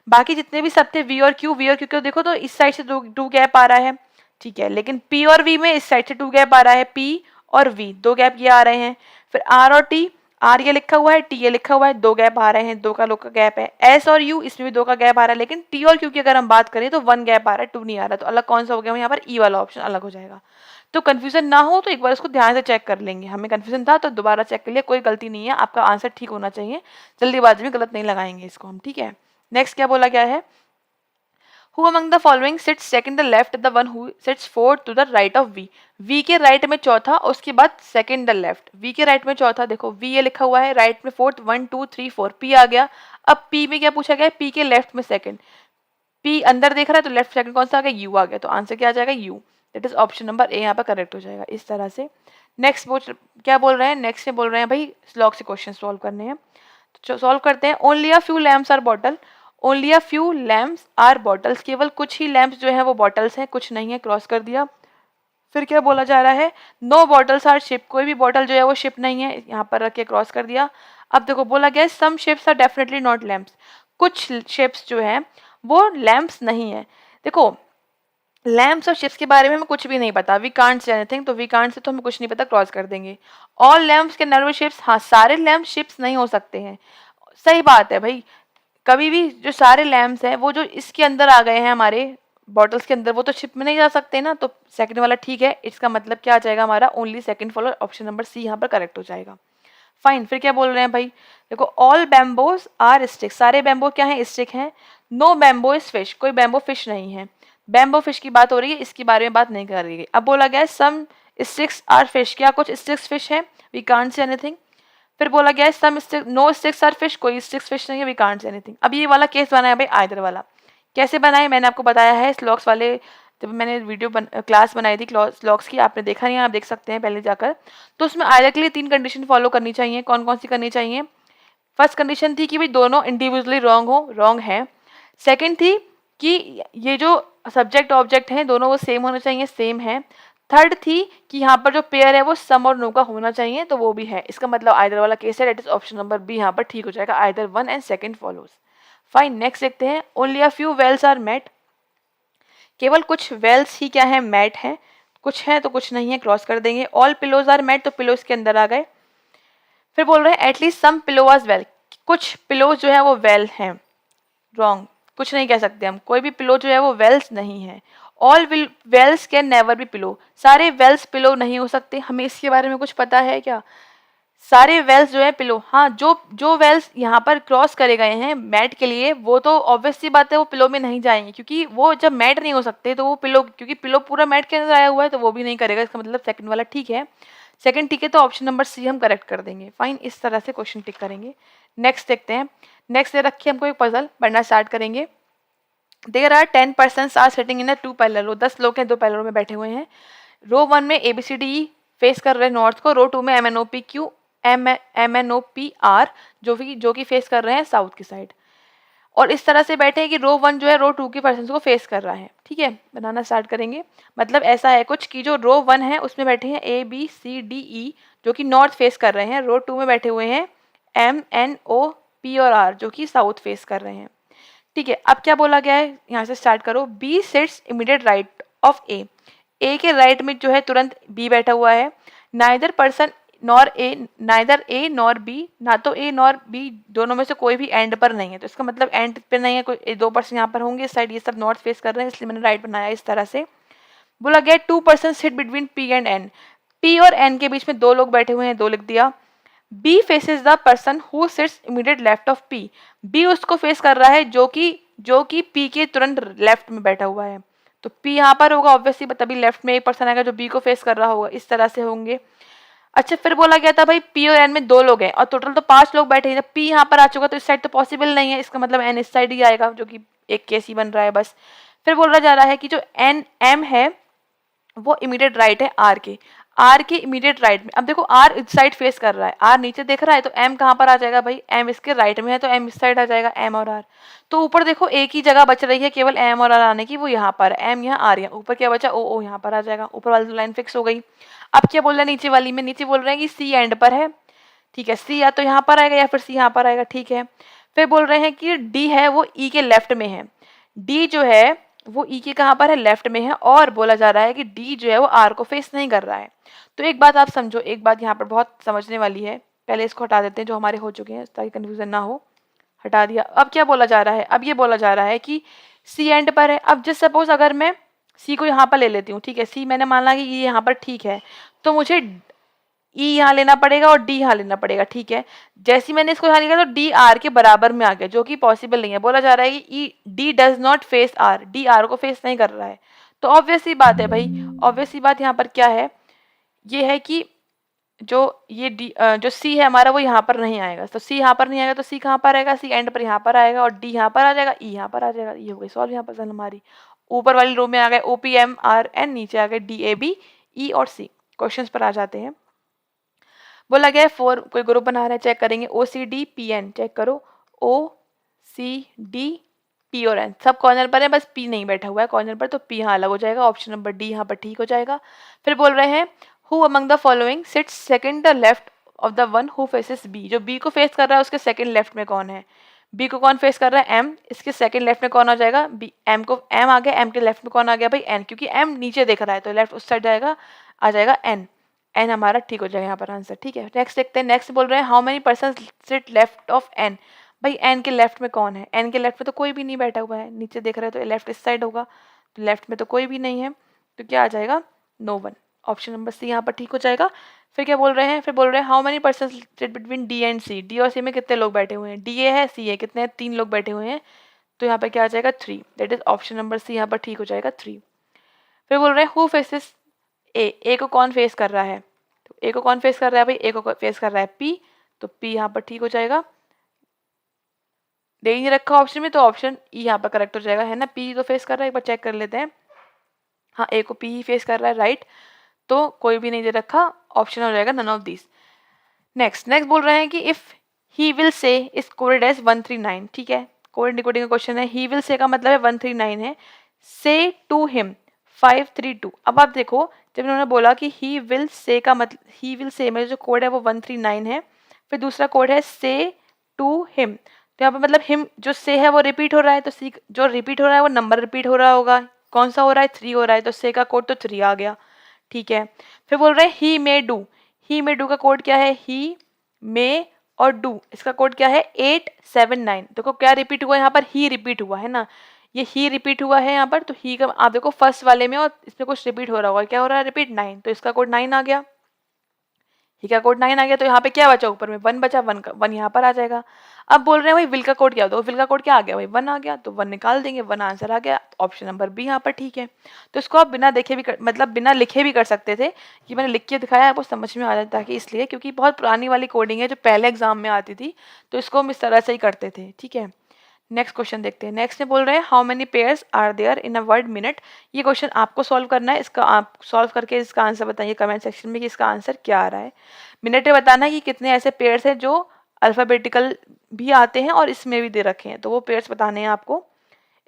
बाकी जितने भी सब थे V और Q को देखो तो इस साइड से 2 गैप आ रहा है, ठीक है। लेकिन P और V में इस साइड से 2 गैप आ रहा है, P और V 2 गैप ये आ रहे हैं। फिर R और T, R ये लिखा हुआ है, T ये लिखा हुआ है, 2 गैप आ रहे हैं, 2 का लोग का गैप है। S और U इसमें भी 2 का गैप आ रहा है, लेकिन T और Q की अगर हम बात करें तो 1 गैप आ रहा है, 2 नहीं आ रहा। तो अलग कौन सा हो गया, यहाँ पर E वाला ऑप्शन अलग हो जाएगा। तो कंफ्यूजन ना हो तो एक बार इसको ध्यान से चेक कर लेंगे। हमें कंफ्यूजन था तो दोबारा चेक कर लिया, कोई गलती नहीं है, आपका आंसर ठीक होना चाहिए। जल्दीबाजी में गलत नहीं लगाएंगे इसको हम, ठीक है। नेक्स्ट क्या बोला गया है, Who among the following sits second the left, the one who sits fourth to the right of V? V के राइट में चौथा, उसके बाद सेकंड द लेफ्ट। V के राइट में चौथा, देखो V ये लिखा हुआ है, राइट में फोर्थ, 1 2 3 4, P आ गया। अब P में क्या पूछा गया, P के लेफ्ट में सेकंड, P अंदर देख रहा है तो लेफ्ट सेकंड कौन सा आ गया, U आ गया। तो आंसर क्या आ जाएगा, U। That is option number A यहाँ पर करेक्ट हो जाएगा इस तरह से। नेक्स्ट क्या बोल रहे हैं, नेक्स्ट में बोल रहे हैं भाई स्लॉग से क्वेश्चन सॉल्व करने हैं, तो सॉल्व करते हैं। Only a few lamps are bottle, only a few lamps are bottles, केवल कुछ ही लैम्प्स जो है वो बॉटल्स हैं, कुछ नहीं है, क्रॉस कर दिया। फिर क्या बोला जा रहा है, नो बॉटल्स आर शिप, कोई भी बॉटल जो है वो शिप नहीं है, यहाँ पर रख के क्रॉस कर दिया। अब देखो बोला गया है some ships are definitely not lamps, कुछ शिप्स जो है वो लैम्प्स नहीं है। देखो लैम्प्स और शिप्स के बारे में हमें कुछ भी नहीं पता, वी कांट से एनीथिंग, तो वी कांट से तो हमें कुछ नहीं पता, क्रॉस कर देंगे। All lamps can never B ships, हाँ सारे लैम्प शिप्स नहीं हो सकते हैं, सही बात है भाई। कभी भी जो सारे लैम्प्स हैं वो जो इसके अंदर आ गए हैं हमारे बॉटल्स के अंदर, वो तो शिप में नहीं जा सकते ना, तो सेकंड वाला ठीक है। इसका मतलब क्या आ जाएगा हमारा, only second follow, option number C यहाँ पर करेक्ट हो जाएगा। फाइन, फिर क्या बोल रहे हैं भाई, देखो ऑल बैम्बोज आर स्टिक, सारे बैम्बो क्या है, स्टिक हैं। नो बैम्बो इज फिश, कोई बैम्बो फिश नहीं है। बैम्बो फिश की बात हो रही है, इसके बारे में बात नहीं कर रही है। अब बोला गया है सम स्टिक्स आर फिश, क्या कुछ स्टिक्स फिश है, वी कांट से एनीथिंग। फिर बोला गया है some stick, no sticks are fish, कोई स्टिक्स फिश नहीं है, वी कांट से एनीथिंग। अब ये वाला केस बनाया भाई आइदर वाला, कैसे बनाए मैंने आपको बताया है स्लॉक्स वाले, जब मैंने क्लास बनाई थी स्लॉक्स की, आपने देखा नहीं, आप देख सकते हैं पहले जाकर। तो उसमें आइदर के लिए 3 कंडीशन फॉलो करनी चाहिए, कौन कौन सी करनी चाहिए। फर्स्ट कंडीशन थी कि भाई दोनों इंडिविजुअली रॉन्ग है। सेकंड थी कि ये जो सब्जेक्ट ऑब्जेक्ट हैं दोनों वो सेम होने चाहिए, सेम है। थर्ड थी कि यहाँ पर जो पेयर है वो सम और नो का होना चाहिए, तो वो भी है। इसका मतलब आइदर वाला केस है, that is option number B यहाँ पर ठीक हो जाएगा, either 1 and second follows. Fine, next देखते हैं। Only a few wells are mat, केवल कुछ वेल्स ही क्या है, मैट है, कुछ है तो कुछ नहीं है, क्रॉस कर देंगे। ऑल पिलोज आर मैट, तो पिलोज के अंदर आ गए। फिर बोल रहे हैं at least some pillow was well, कुछ पिलो जो है वो वेल हैं। रॉन्ग, कुछ नहीं कह सकते हम, कोई भी पिलो जो है वो वेल्स नहीं है। All wells can never be pillow, सारे वेल्स पिलो नहीं हो सकते। हमें इसके बारे में कुछ पता है क्या? सारे वेल्स जो है पिलो, हाँ, जो जो वेल्स यहाँ पर क्रॉस करे गए हैं मैट के लिए, वो तो ऑब्वियस सी बात है वो पिलो में नहीं जाएंगे, क्योंकि वो जब मैट नहीं हो सकते तो वो पिलो, क्योंकि पिलो पूरा मैट के अंदर आया हुआ है तो वो भी नहीं करेगा। इसका मतलब सेकंड वाला ठीक है। सेकंड ठीक है, तो ऑप्शन नंबर सी हम करेक्ट कर देंगे। फाइन, इस तरह से क्वेश्चन टिक करेंगे। नेक्स्ट देखते हैं। नेक्स्ट दे रखिए हमको एक पजल, पढ़ना स्टार्ट करेंगे। There are 10 person are sitting in a 2 parallel row, 10 लोग हैं 2 पैरेलल में बैठे हुए हैं। रो 1 में ABCD फेस कर रहे हैं नॉर्थ को, रो 2 में MNOPR जो कि फेस कर रहे हैं साउथ की साइड। और इस तरह से बैठे हैं कि रो 1 जो है रो 2 की पर्सन को फेस कर रहा है। ठीक है, बनाना स्टार्ट करेंगे। मतलब ऐसा है कुछ कि जो रो 1 है उसमें बैठे हैं ABCDE जो कि नॉर्थ फेस कर रहे हैं। रो 2 में बैठे हुए हैं MNOP और R जो कि साउथ फेस कर रहे हैं। ठीक है, अब क्या बोला गया है, यहाँ से स्टार्ट करो। B sits immediate right of A, A के राइट में जो है तुरंत बी बैठा हुआ है। Neither person nor a, neither A nor be, ना तो ए नॉर बी दोनों में से कोई भी एंड पर नहीं है। तो इसका मतलब एंड पे नहीं है, कोई 2 पर्सन यहाँ पर होंगे इस साइड, ये सब नॉर्थ फेस कर रहे हैं, इसलिए मैंने राइट बनाया इस तरह से। बोला गया 2 person sit between P and N, P और एन के बीच में 2 लोग बैठे हुए हैं, 2 लिख दिया। B faces the person who sits immediate left of P, B उसको फेस कर रहा है जो कि पी के तुरंत लेफ्ट में बैठा हुआ है। तो पी यहाँ पर होगा ऑब्वियसली, तभी लेफ्ट में एक पर्सन आएगा जो बी को फेस कर रहा होगा, इस तरह से होंगे। अच्छा, फिर बोला गया था भाई पी और एन में 2 लोग हैं और टोटल तो 5 लोग बैठे हैं। पी यहाँ पर आ चुका तो इस साइड तो पॉसिबल नहीं है, इसका मतलब एन इस साइड ही आएगा, जो कि एक केस ही बन रहा है बस। फिर बोला जा रहा है कि जो एन एम है वो इमीडिएट राइट है आर के इमीडिएट राइट में। अब देखो आर इस साइड फेस कर रहा है, आर नीचे देख रहा है, तो एम कहाँ पर आ जाएगा भाई, एम इसके राइट में है तो एम इस साइड आ जाएगा, एम और आर। तो ऊपर देखो एक ही जगह बच रही है केवल एम और आर आने की, वो यहाँ पर, एम यहाँ आर यहाँ, ऊपर क्या बचा, ओ यहाँ पर आ जाएगा। ऊपर वाली लाइन फिक्स हो गई। अब क्या बोल रहे हैं नीचे वाली में, नीचे बोल रहे हैं कि सी एंड पर है। ठीक है, सी या तो यहाँ पर आएगा या फिर सी यहाँ पर आएगा। ठीक है, फिर बोल रहे हैं कि डी है वो ई के लेफ्ट में है, डी जो है वो ई के कहाँ पर है, लेफ्ट में है। और बोला जा रहा है कि डी जो है वो आर को फेस नहीं कर रहा है। तो एक बात आप समझो, एक बात यहाँ पर बहुत समझने वाली है, पहले इसको हटा देते हैं जो हमारे हो चुके हैं ताकि कंफ्यूजन ना हो। हटा दिया। अब क्या बोला जा रहा है, अब ये बोला जा रहा है कि सी एंड पर है। अब जस्ट सपोज अगर मैं सी को यहाँ पर ले लेती हूँ, ठीक है, सी मैंने मान ला कि ये यहाँ पर ठीक है, तो मुझे ई यहाँ लेना पड़ेगा और डी यहाँ लेना पड़ेगा। ठीक है, जैसे ही मैंने इसको यहाँ लिखा तो डी आर के बराबर में आ गया, जो कि पॉसिबल नहीं है। बोला जा रहा है कि E D does not face R, D R को फेस नहीं कर रहा है। तो ऑब्वियस सी बात है भाई, ऑब्वियस सी बात यहाँ पर क्या है, ये है कि जो ये डी जो सी है हमारा वो यहाँ पर नहीं आएगा। तो सी यहाँ पर नहीं आएगा तो सी कहाँ पर आएगा, सी एंड पर यहाँ पर आएगा और डी यहाँ पर आ जाएगा, ई यहाँ पर आ जाएगा। ये हो गई सॉल्व यहाँ पर हमारी। ऊपर वाली रो में आ गए OPMRN, नीचे आ गए DABE और C। क्वेश्चंस पर आ जाते हैं। बोला गया है 4, कोई ग्रुप बना रहा है, चेक करेंगे। OCDPN चेक करो, OCDP और N सब कॉर्नर पर है, बस P नहीं बैठा हुआ है कॉर्नर पर, तो P यहाँ अलग हो जाएगा। ऑप्शन नंबर डी यहाँ पर ठीक हो जाएगा। फिर बोल रहे हैं who among the following sits second the left of the one who faces B, जो बी को फेस कर रहा है उसके सेकंड लेफ्ट में कौन है। बी को कौन फेस कर रहा है, एम, इसके सेकंड लेफ्ट में कौन आ जाएगा, बी। एम को एम आ गया, एम के लेफ्ट में कौन आ गया भाई, एन, क्योंकि एम नीचे देख रहा है तो लेफ्ट उस साइड जाएगा, आ जाएगा एन। एन हमारा ठीक हो जाएगा यहाँ पर आंसर। ठीक है, नेक्स्ट देखते हैं। नेक्स्ट बोल रहे हैं how many person sit left of N, भाई एन के लेफ्ट में कौन है, एन के लेफ्ट में तो कोई भी नहीं बैठा हुआ है, नीचे देख रहे हैं तो लेफ्ट इस साइड होगा, तो लेफ्ट में तो कोई भी नहीं है, तो क्या आ जाएगा, no one. Option number C यहाँ पर ठीक हो जाएगा। फिर क्या बोल रहे हैं, फिर बोल रहे हैं how many person sit between D and C, D और सी में कितने लोग बैठे हुए हैं, डी ए है सी है, कितने हैं, 3 लोग बैठे हुए हैं, तो यहाँ पर क्या आ जाएगा 3, that is option number C यहाँ पर ठीक हो जाएगा 3। फिर बोल रहे हैं हु फेसेस ए को कौन फेस कर रहा है, तो ए को कौन फेस कर रहा है भाई, ए को फेस कर रहा है पी, तो पी यहाँ पर ठीक हो जाएगा। दे ही नहीं रखा ऑप्शन में तो ऑप्शन ई यहाँ पर करेक्ट हो जाएगा, है ना, पी तो फेस कर रहा है, एक बार चेक कर लेते हैं। हाँ, ए को पी ही फेस कर रहा है, राइट, तो कोई भी नहीं दे रखा, ऑप्शन हो जाएगा नन ऑफ दिस। नेक्स्ट बोल रहे हैं कि if he will say is coded as 139, ठीक है, कोड डिकोडिंग का क्वेश्चन है। ही विल से का मतलब है 139 है, से टू हिम 532। अब आप देखो जब इन्होंने बोला कि ही विल से का मतलब, ही विल से में जो कोड है वो 139 है, फिर दूसरा कोड है से टू हिम, तो यहाँ पर मतलब हिम जो से है वो रिपीट हो रहा है, तो सी जो रिपीट हो रहा है वो नंबर रिपीट हो रहा होगा, कौन सा हो रहा है, 3 हो रहा है, तो से का कोड तो 3 आ गया। ठीक है, फिर बोल रहे हैं he may do, he may do का कोड क्या है, ही मे और डू, इसका कोड क्या है 879। देखो क्या रिपीट हुआ यहाँ पर, ही रिपीट हुआ है ना, ये ही रिपीट हुआ है यहाँ पर, तो ही का आप देखो फर्स्ट वाले में और इसमें कुछ रिपीट हो रहा होगा, क्या हो रहा है रिपीट 9, तो इसका कोड 9 आ गया। ठीक है, कोड 9 आ गया, तो यहाँ पे क्या बचा, ऊपर में 1 बचा, 1 का 1 यहाँ पर आ जाएगा। अब बोल रहे हैं भाई विल का कोड क्या होता है, विल का कोड क्या आ गया भाई 1 आ गया, तो 1 निकाल देंगे, 1 आंसर आ गया, ऑप्शन नंबर बी यहाँ पर ठीक है। तो इसको आप बिना देखे भी मतलब बिना लिखे भी कर सकते थे, कि मैंने लिख के दिखाया आपको समझ में आ जाता, कि इसलिए क्योंकि बहुत पुरानी वाली कोडिंग है जो पहले एग्जाम में आती थी, तो इसको हम इस तरह से ही करते थे। ठीक है, नेक्स्ट क्वेश्चन देखते हैं। नेक्स्ट में बोल रहे हैं how many pairs are there in a word minute. ये क्वेश्चन आपको सॉल्व करना है, इसका आप सॉल्व करके इसका आंसर बताइए कमेंट सेक्शन में कि इसका आंसर क्या आ रहा है। मिनट में बताना है कि कितने ऐसे पेयर्स हैं जो अल्फाबेटिकल भी आते हैं और इसमें भी दे रखे हैं, तो वो पेयर्स बताने हैं आपको।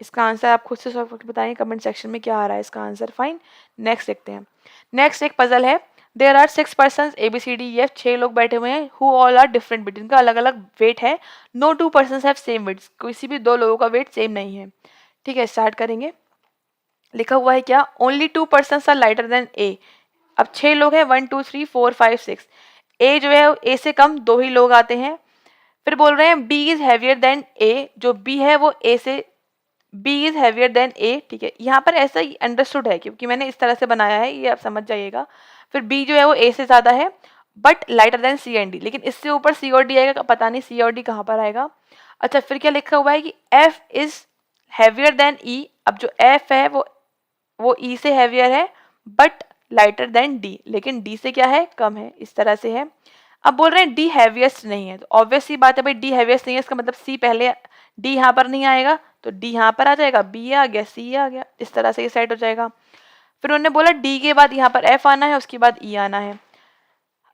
इसका आंसर आप खुद से सॉल्व करके बताएंगे कमेंट सेक्शन में क्या आ रहा है इसका आंसर। फाइन, नेक्स्ट देखते हैं। नेक्स्ट एक पजल है, देयर आर 6 पर्सन ABCDEF, 6 लोग बैठे हुए हैं, who all are different weight, इनका अलग अलग वेट है, no 2 person have same weight, किसी भी 2 लोगों का वेट सेम नहीं है। ठीक है, स्टार्ट करेंगे। लिखा हुआ है क्या, only 2 person are lighter than A. अब 6 लोग हैं, 1 2 3 4 5 6, ए जो है ए से कम 2 ही लोग आते हैं। फिर बोल रहे हैं बी इज हैवियर देन ए, जो बी है वो ए से, बी इज हैवियर देन ए। ठीक है, यहाँ पर ऐसा ही अंडरस्टूड है क्योंकि मैंने इस तरह से बनाया है, ये आप समझ जाइएगा। फिर बी जो है वो ए से ज़्यादा है but lighter than C and D, लेकिन इससे ऊपर सी और डी आएगा, पता नहीं सी और डी कहाँ पर आएगा। अच्छा, फिर क्या लिखा हुआ है कि एफ इज हैवियर देन ई। अब जो एफ है वो ई से हैवियर है बट लाइटर देन डी, लेकिन डी से क्या है, कम है, इस तरह से है। अब बोल रहे हैं डी हैवीएस्ट नहीं है, तो ऑब्वियस सी बात है भाई डी हैवीएस्ट नहीं है, इसका मतलब सी पहले, डी यहाँ पर नहीं आएगा तो डी यहाँ पर आ जाएगा, बी आ गया, सी आ गया, इस तरह से ये सेट हो जाएगा। फिर उन्होंने बोला डी के बाद यहाँ पर एफ आना है, उसके बाद ई आना है।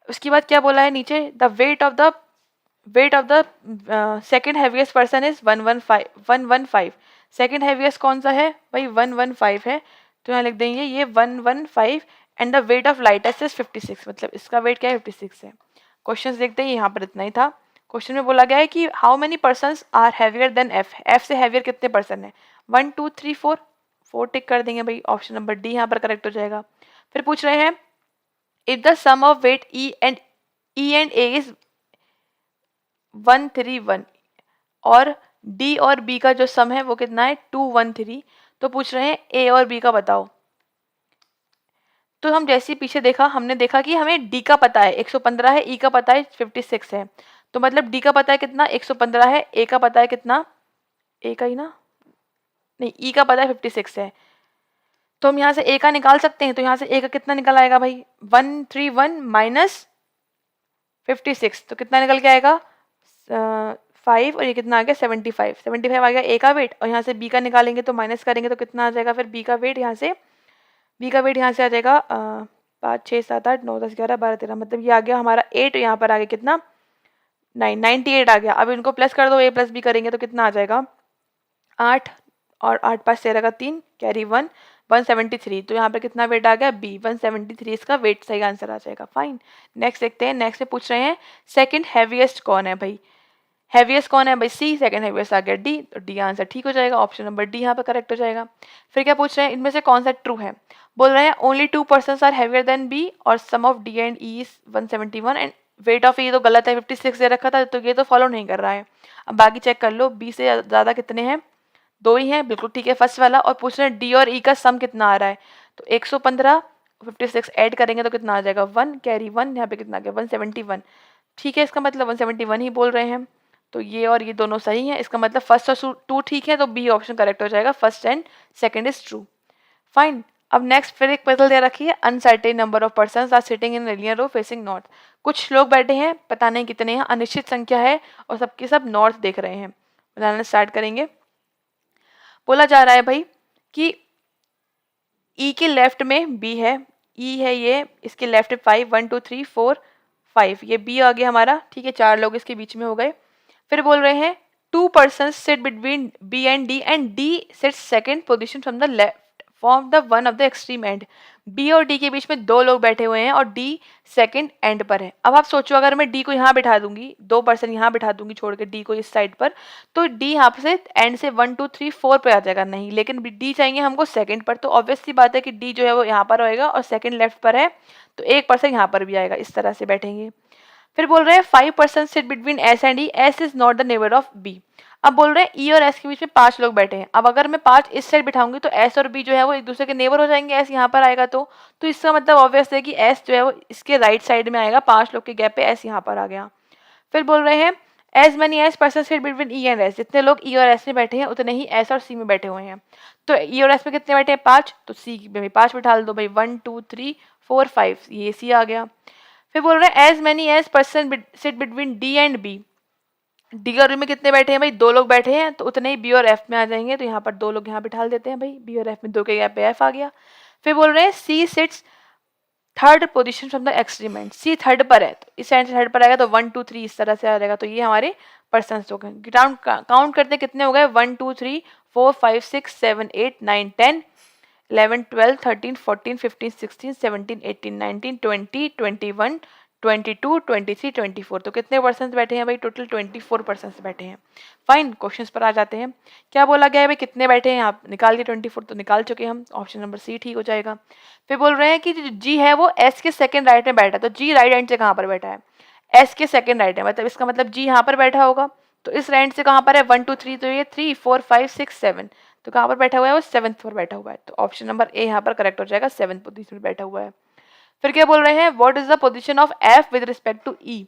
उसके बाद क्या बोला है नीचे, the weight of the second heaviest person is 115। Second heaviest कौन सा है भाई, 115 है, तो यहाँ लिख देंगे ये 115 and the weight of lightest is 56, मतलब इसका वेट क्या है 56 है। क्वेश्चन देखते हैं, यहाँ पर इतना ही था। क्वेश्चन में बोला गया है कि how many person are heavier than F, F से हैवियर कितने पर्सन है, 1 2 3 4, 4 टिक कर देंगे भाई, ऑप्शन नंबर डी यहाँ पर करेक्ट हो जाएगा। फिर पूछ रहे हैं if the sum of weight E and A is 131 और डी और बी का जो सम है वो कितना है 213, तो पूछ रहे हैं ए और बी का बताओ। तो हम जैसे ही पीछे देखा, हमने देखा कि हमें डी का पता है 115 है, ई का पता है 56 है, तो मतलब डी का पता है कितना 115 है, ए का पता है कितना, ए का ही ना, नहीं ई का पता है 56 है, तो हम यहाँ से ए का निकाल सकते हैं। तो यहाँ से ए का कितना निकल आएगा भाई, 131 माइनस 56, तो कितना निकल के आएगा 5, और ये कितना आ गया 75 आ गया ए का वेट, और यहाँ से बी का निकालेंगे तो माइनस करेंगे तो कितना आ जाएगा फिर बी का वेट, यहाँ से बी का वेट यहाँ से आ जाएगा 5 6 7 8 9 10 11 12 13, मतलब ये आ गया हमारा 8, यहाँ पर आ गया कितना 98 आ गया। अब इनको प्लस कर दो, ए प्लस बी करेंगे तो कितना आ जाएगा 8, और 8 5 13 का 3 कैरी 1, 173, तो यहाँ पर कितना वेट आ गया बी 173, इसका वेट सही आंसर आ जाएगा। फाइन, नेक्स्ट देखते हैं। नेक्स्ट में पूछ रहे हैं सेकंड हैवीएस्ट कौन है भाई, हैवीएस्ट कौन है भाई सी, सेकंड हैवीएस्ट आ गया डी, तो डी आंसर ठीक हो जाएगा, ऑप्शन नंबर डी यहाँ पर करेक्ट हो जाएगा। फिर क्या पूछ रहे हैं इनमें से कौन सा ट्रू है, बोल रहे हैं only 2 person are heavier than B और sum of D and E is 171 and weight of E तो गलत है, 56 दे रखा था, तो ये तो फॉलो नहीं कर रहा है। अब बाकी चेक कर लो, बी से ज़्यादा कितने हैं, 2 ही हैं, बिल्कुल ठीक है फर्स्ट वाला। और पूछ रहे हैं डी और ई का सम कितना आ रहा है, तो 115 56 ऐड करेंगे तो कितना आ जाएगा 1 कैरी 1, यहाँ पे कितना आ गया 171, ठीक है, इसका मतलब 171 ही बोल रहे हैं, तो ये और ये दोनों सही हैं, इसका मतलब फर्स्ट और 2 ठीक है, तो बी ऑप्शन करेक्ट हो जाएगा, first and second is true. Fine, अब नेक्स्ट फिर एक पजल दे रखी है, uncertain number of persons are sitting in linear row facing north, कुछ लोग बैठे हैं पता नहीं कितने हैं, अनिश्चित संख्या है और सबके सब नॉर्थ देख रहे हैं। बनाना स्टार्ट करेंगे। बोला जा रहा है भाई कि ई के लेफ्ट में बी है, ई है ये, इसके लेफ्ट 5 1 2 3 4 5, ये बी आ गया हमारा, ठीक है, 4 लोग इसके बीच में हो गए। फिर बोल रहे हैं 2 person sit between B and D sits second position from the left form the one of the extreme end, B और डी के बीच में 2 लोग बैठे हुए हैं और डी सेकंड एंड पर है। अब आप सोचो अगर मैं डी को यहाँ बिठा दूंगी, 2 पर्सन यहाँ बिठा दूंगी छोड़ के डी को इस साइड पर, तो डी यहाँ से एंड से 1 2 3 4 पे आ जाएगा, नहीं, लेकिन डी चाहिए हमको सेकंड पर, तो ऑब्वियस सी बात है कि डी जो है वो यहाँ पर होएगा और सेकंड लेफ्ट पर है, तो एक पर्सन यहाँ पर भी आएगा, इस तरह से बैठेंगे। फिर बोल रहे हैं 5% sit between S and E, S is not the neighbour of B. अब बोल रहे हैं ई और एस के बीच में 5 लोग बैठे हैं। अब अगर मैं 5 इस साइड बिठाऊंगी तो एस और बी जो है वो एक दूसरे के नेबर हो जाएंगे, एस यहाँ पर आएगा तो इसका मतलब ऑब्वियस है कि एस जो है वो इसके राइट साइड में आएगा, 5 लोग के गैप पे एस यहाँ पर आ गया। फिर बोल रहे हैं as many S person sit between E and S, जितने लोग ई और एस में बैठे हैं उतने ही एस और सी में बैठे हुए हैं। तो ई और एस में कितने बैठे हैं 5, तो सी में भी 5 बिठा दो भाई, 1 2 3 4 5, ये सी आ गया। फिर बोल रहे हैं as many as person sit between D and B, D और बी में कितने बैठे हैं भाई, 2 लोग बैठे हैं, तो उतने ही बी और एफ में आ जाएंगे, तो यहाँ पर 2 लोग यहाँ बिठा देते हैं भाई, बी और एफ में 2 के गैप पे एफ आ गया। फिर बोल रहे हैं C sits third position from the extreme, C third पर है तो इस एंड से थर्ड पर आएगा, तो 1 2 3 इस तरह से आ जाएगा। तो ये हमारे पर्सन हो गए। काउंट करते हैं कितने हो गए, 1 2 3 4 5 6 7 8 9 10 11 12 13 14 15 16 17 18 19 20 21 22 23 24, तो कितने पर्सन बैठे हैं भाई, टोटल 24 पर्सन बैठे हैं। फाइन, क्वेश्चंस पर आ जाते हैं। क्या बोला गया है भाई, कितने बैठे हैं, आप निकाल दिए 24, तो निकाल चुके हम, ऑप्शन नंबर सी ठीक हो जाएगा। फिर बोल रहे हैं कि जो जी है वो एस के सेकंड राइट में बैठा है, तो जी राइट हैंड से कहाँ पर बैठा है, एस के सेकंड राइट है, मतलब इसका मतलब जी यहाँ पर बैठा होगा। तो इस राइट से कहाँ पर है 1 2 3, तो ये 3 4 5 6 7, तो कहाँ पर बैठा हुआ है वो 7th पर बैठा हुआ है, तो ऑप्शन नंबर ए यहाँ पर करेक्ट हो जाएगा, 7th पोजीशन पर बैठा हुआ है। फिर क्या बोल रहे हैं, what is the position of F with respect to E,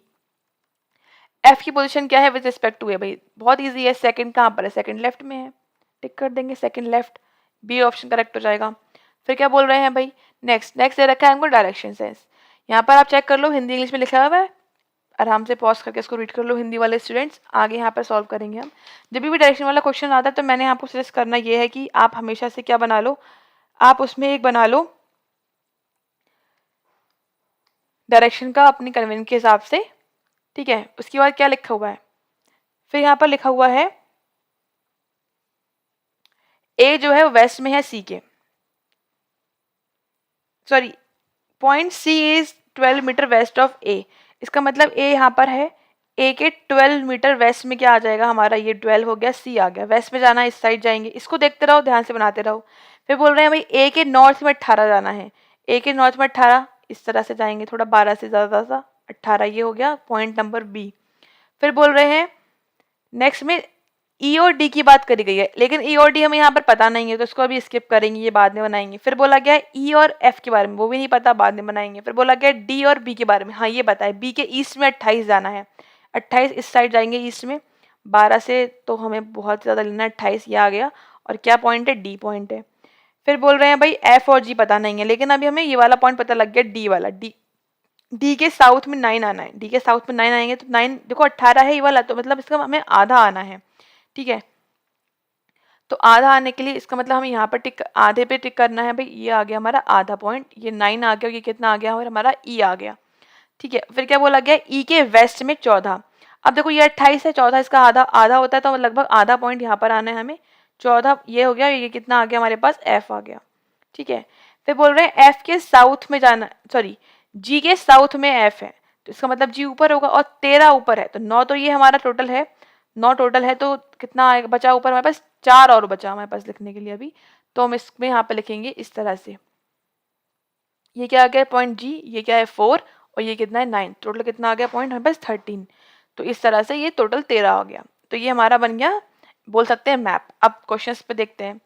F की पोजीशन क्या है विद रिस्पेक्ट टू ए, भाई बहुत इजी है, सेकंड कहाँ पर है, सेकंड लेफ्ट में है, टिक कर देंगे second left, B option correct हो जाएगा। फिर क्या बोल रहे हैं भाई, नेक्स्ट दे रखा है हमको डायरेक्शन सेंस, यहाँ पर आप चेक कर लो, हिंदी इंग्लिश में लिखा हुआ है, आराम से पॉज करके इसको रीड कर लो हिंदी वाले स्टूडेंट्स, आगे यहाँ पर सॉल्व करेंगे हम। जब भी डायरेक्शन वाला क्वेश्चन आता है तो मैंने आपको सजेस्ट करना ये है कि आप हमेशा से क्या बना लो, आप उसमें एक बना लो डायरेक्शन का अपनी कन्वीनियंस के हिसाब से, ठीक है। उसके बाद क्या लिखा हुआ है, फिर यहाँ पर लिखा हुआ है ए जो है वेस्ट में है सी के, sorry point C is 12 metre west of A, इसका मतलब ए यहाँ पर है, ए के 12 मीटर वेस्ट में क्या आ जाएगा हमारा, ये 12 हो गया, सी आ गया, वेस्ट में जाना है, इस साइड जाएंगे, इसको देखते रहो ध्यान से बनाते रहो। फिर बोल रहे हैं भाई ए के नॉर्थ में 18 जाना है, ए के नॉर्थ में 18 इस तरह से जाएंगे, थोड़ा 12 से ज़्यादा सा 18, ये हो गया पॉइंट नंबर बी। फिर बोल रहे हैं नेक्स्ट में ई और डी की बात करी गई है, लेकिन ई और डी हमें यहाँ पर पता नहीं है, तो इसको अभी स्किप करेंगे, ये बाद में बनाएंगे। फिर बोला गया ई और एफ के बारे में, वो भी नहीं पता, बाद में बनाएंगे। फिर बोला गया डी और बी के बारे में, हाँ ये बताए, बी के ईस्ट में 28 जाना है, 28 इस साइड जाएंगे ईस्ट में, 12 से तो हमें बहुत ज़्यादा लेना है, 28 ये आ गया, और क्या पॉइंट है, डी पॉइंट है। फिर बोल रहे हैं भाई एफ और जी पता नहीं है, लेकिन अभी हमें ये वाला पॉइंट पता लग गया, डी वाला, डी के साउथ में 9 आना है, डी के साउथ में 9 आएंगे, तो 9 देखो 18 है ये वाला, तो मतलब इसका हमें आधा आना है, ठीक है। तो आधा आने के लिए इसका मतलब हमें यहाँ पर टिक, आधे पे टिक करना है भाई, ये आ गया हमारा आधा पॉइंट, ये 9 आ गया, ये कितना आ गया हमारा ई आ गया, ठीक है। फिर क्या बोला गया ई के वेस्ट में 14, अब देखो ये 28 है, 14 इसका आधा आधा होता है, तो लगभग आधा पॉइंट यहाँ पर आना है हमें, 14 ये हो गया, ये कितना आ गया हमारे पास एफ आ गया, ठीक है। फिर बोल रहे हैं एफ के साउथ में जाना, सॉरी जी के साउथ में एफ है, तो इसका मतलब जी ऊपर होगा, और 13 ऊपर है, तो 9 तो ये हमारा टोटल है, 9 टोटल है, तो कितना आएगा बचा ऊपर हमारे पास, 4 और बचा हमारे पास लिखने के लिए अभी, तो हम इसमें यहाँ पे लिखेंगे इस तरह से, ये क्या आ गया पॉइंट जी, ये क्या है 4, और ये कितना है 9, टोटल कितना आ गया पॉइंट हमारे पास 13, तो इस तरह से ये टोटल 13 हो गया, तो ये हमारा बन गया, बोल सकते हैं मैप। अब क्वेश्चंस पे देखते हैं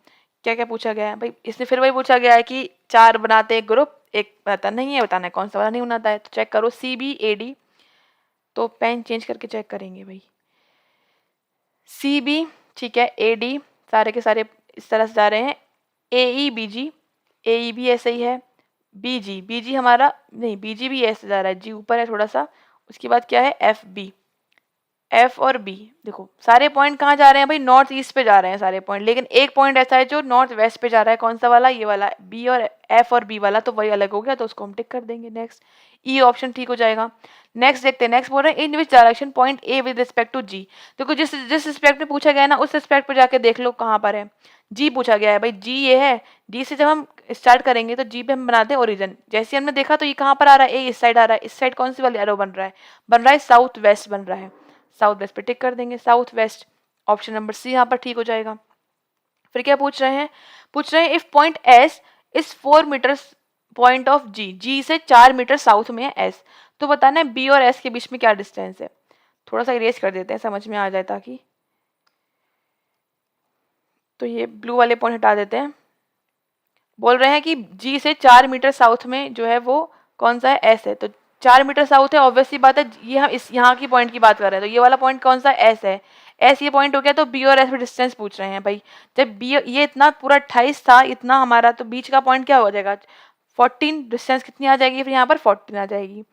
क्या क्या पूछा गया है भाई, इसमें फिर वही पूछा गया है कि 4 बनाते हैं ग्रुप, एक बताता नहीं है, बताना है कौन सा वाला नहीं बनाता है, तो चेक करो सी बी ए डी, तो पेन चेंज करके चेक करेंगे भाई, सी बी ठीक है, ए डी सारे के सारे इस तरह से जा रहे हैं, ए ई बी जी, ए ई भी ऐसे ही है, बी जी हमारा नहीं, बी जी भी ऐसे जा रहा है, जी ऊपर है थोड़ा सा, उसके बाद क्या है एफ बी, एफ और बी, देखो सारे पॉइंट कहाँ जा रहे हैं भाई, नॉर्थ ईस्ट पे जा रहे हैं सारे पॉइंट, लेकिन एक पॉइंट ऐसा है जो नॉर्थ वेस्ट पे जा रहा है, कौन सा वाला, ये वाला बी और एफ और बी वाला, तो वही अलग हो गया, तो उसको हम टिक कर देंगे, नेक्स्ट ई ऑप्शन ठीक हो जाएगा। नेक्स्ट देखते हैं, नेक्स्ट बोल रहे हैं in which direction point A with respect to G, देखो जिस जिस रिस्पेक्ट में पूछा गया है ना, उस रिस्पेक्ट पर जाके देख लो कहाँ पर है, जी पूछा गया है भाई, जी ये है, जी से जब हम स्टार्ट करेंगे तो जी पे हम बनाते हैं ओरिजिन, जैसे हमने देखा तो ये कहाँ पर आ रहा है, ए इस साइड आ रहा है, इस साइड कौन सी वाली एरो बन रहा है साउथ वेस्ट बन रहा है, साउथ वेस्ट पे टिक कर देंगे, south west option number C यहाँ पर ठीक हो जाएगा। फिर क्या पूछ रहे हैं if point S is 4 metre point of G, G से 4 मीटर साउथ में है एस, तो बताना है बी और एस के बीच में क्या डिस्टेंस है। थोड़ा सा इरेज कर देते हैं समझ में आ जाए ताकि, तो ये ब्लू वाले पॉइंट हटा देते हैं। बोल रहे हैं कि जी से 4 मीटर साउथ में जो है वो कौन सा है, एस है। तो 4 मीटर साउथ है, ऑब्वियसली बात है, ये हम इस यहाँ की पॉइंट की बात कर रहे हैं, तो ये वाला पॉइंट कौन सा, एस है। एस ये पॉइंट हो गया, तो बी और एस में डिस्टेंस पूछ रहे हैं भाई। जब बी ये इतना पूरा 28 था इतना हमारा, तो बीच का पॉइंट क्या हो जाएगा 14, डिस्टेंस कितनी आ जाएगी फिर यहाँ पर 14 आ जाएगी।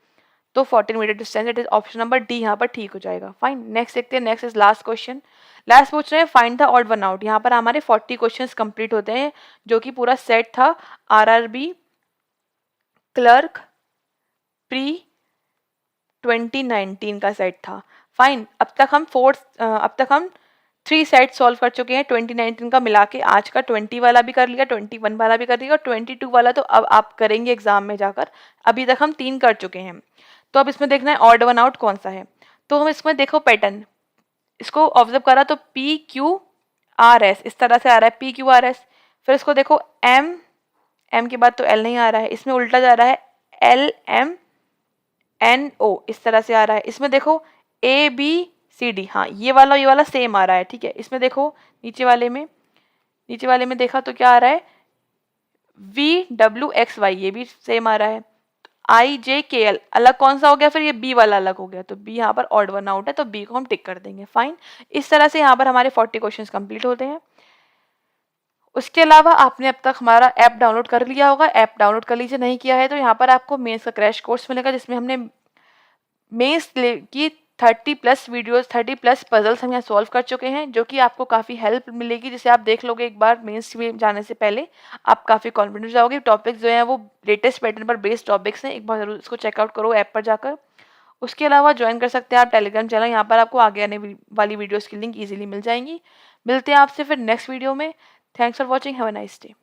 तो 14 metre distance, it is option number D यहाँ पर ठीक हो जाएगा। फाइन, नेक्स्ट देखते हैं। Next is last question. Last पूछ रहे हैं find the odd one out. यहाँ पर हमारे 40 क्वेश्चंस कंप्लीट होते हैं, जो कि पूरा सेट था आरआरबी क्लर्क प्री 2019 का सेट था। फाइन, अब तक हम 3 सेट सॉल्व कर चुके हैं 2019 का मिला के। आज का 20 वाला भी कर लिया, 21 वाला भी कर लिया, और 22 वाला तो अब आप करेंगे एग्जाम में जाकर। अभी तक हम 3 कर चुके हैं। तो अब इसमें देखना है ऑड वन आउट कौन सा है। तो हम इसमें देखो पैटर्न, इसको ऑब्जर्व करा तो पी क्यू आर एस इस तरह से आ रहा है, पी क्यू आर एस। फिर इसको देखो एम, एम के बाद तो एल नहीं आ रहा है, इसमें उल्टा जा रहा है एल एम एन ओ इस तरह से आ रहा है। इसमें देखो ए बी सी डी, हाँ ये वाला सेम आ रहा है, ठीक है। इसमें देखो नीचे वाले में देखा तो क्या आ रहा है, वी डब्ल्यू एक्स वाई, ये भी सेम आ रहा है। आई जे के एल अलग कौन सा हो गया, फिर ये बी वाला अलग हो गया, तो बी यहाँ पर ऑड वन आउट है, तो बी को हम टिक कर देंगे। फाइन, इस तरह से यहाँ पर हमारे 40 क्वेश्चंस कंप्लीट होते हैं। उसके अलावा आपने अब तक हमारा ऐप डाउनलोड कर लिया होगा, ऐप डाउनलोड कर लीजिए, नहीं किया है तो यहाँ पर आपको मेंस का क्रैश कोर्स मिलेगा, जिसमें हमने मेंस की 30+ वीडियोस 30+ पजल्स हम यहाँ सॉल्व कर चुके हैं, जो कि आपको काफ़ी हेल्प मिलेगी। जिसे आप देख लोगे एक बार मेंस में जाने से पहले, आप काफ़ी कॉन्फिडेंट हो जाओगे। टॉपिक्स जो हैं वो लेटेस्ट पैटर्न पर बेस्ड टॉपिक्स हैं, एक बार जरूर इसको चेकआउट करो ऐप पर जाकर। उसके अलावा ज्वाइन कर सकते हैं आप टेलीग्राम चैनल, यहाँ पर आपको आगे आने वाली वीडियोज़ की लिंक ईजिली मिल जाएंगी। मिलते हैं आपसे फिर नेक्स्ट वीडियो में। Thanks for watching, have a nice day.